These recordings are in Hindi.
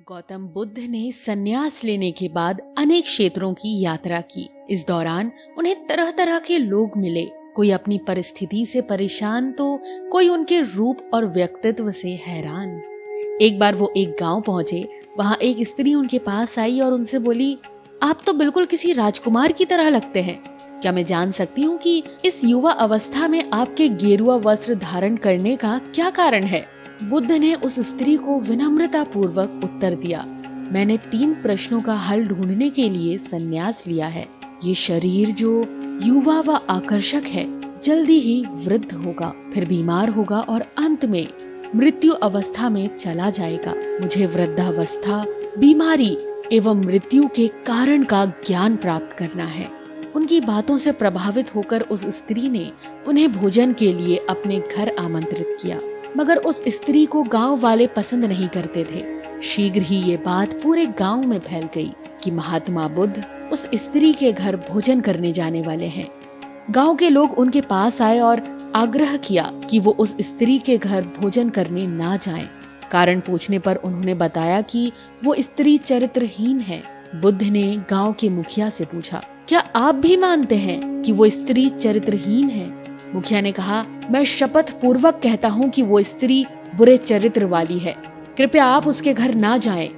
गौतम बुद्ध ने संन्यास लेने के बाद अनेक क्षेत्रों की यात्रा की। इस दौरान उन्हें तरह तरह के लोग मिले। कोई अपनी परिस्थिति से परेशान तो कोई उनके रूप और व्यक्तित्व से हैरान। एक बार वो एक गांव पहुंचे। वहां एक स्त्री उनके पास आई और उनसे बोली, आप तो बिल्कुल किसी राजकुमार की तरह लगते हैं। क्या मैं जान सकती हूँ कि इस युवा अवस्था में आपके गेरुआ वस्त्र धारण करने का क्या कारण है? बुद्ध ने उस स्त्री को विनम्रता पूर्वक उत्तर दिया, मैंने 3 प्रश्नों का हल ढूंढने के लिए संन्यास लिया है। ये शरीर जो युवा व आकर्षक है, जल्दी ही वृद्ध होगा, फिर बीमार होगा और अंत में मृत्यु अवस्था में चला जाएगा। मुझे वृद्धावस्था, बीमारी एवं मृत्यु के कारण का ज्ञान प्राप्त करना है। उनकी बातों से प्रभावित होकर उस स्त्री ने उन्हें भोजन के लिए अपने घर आमंत्रित किया, मगर उस स्त्री को गांव वाले पसंद नहीं करते थे। शीघ्र ही ये बात पूरे गांव में फैल गई कि महात्मा बुद्ध उस स्त्री के घर भोजन करने जाने वाले हैं। गांव के लोग उनके पास आए और आग्रह किया कि वो उस स्त्री के घर भोजन करने ना जाएं। कारण पूछने पर उन्होंने बताया कि वो स्त्री चरित्रहीन है। बुद्ध ने गांव के मुखिया से पूछा, क्या आप भी मानते हैं कि वो स्त्री चरित्रहीन है? मुखिया ने कहा, मैं शपथ पूर्वक कहता हूँ कि वो स्त्री बुरे चरित्र वाली है। कृपया आप उसके घर ना जाएं।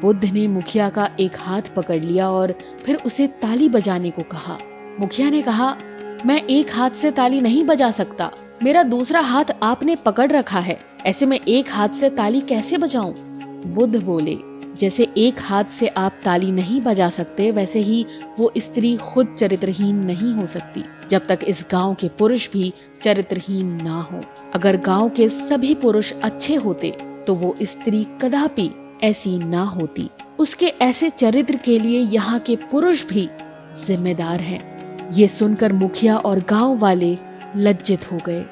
बुद्ध ने मुखिया का एक हाथ पकड़ लिया और फिर उसे ताली बजाने को कहा। मुखिया ने कहा, मैं एक हाथ से ताली नहीं बजा सकता। मेरा दूसरा हाथ आपने पकड़ रखा है, ऐसे में एक हाथ से ताली कैसे बजाऊं? बुद्ध बोले, जैसे एक हाथ से आप ताली नहीं बजा सकते, वैसे ही वो स्त्री खुद चरित्रहीन नहीं हो सकती जब तक इस गांव के पुरुष भी चरित्रहीन ना हो। अगर गांव के सभी पुरुष अच्छे होते तो वो स्त्री कदापि ऐसी ना होती। उसके ऐसे चरित्र के लिए यहाँ के पुरुष भी जिम्मेदार हैं। ये सुनकर मुखिया और गांव वाले लज्जित हो गए।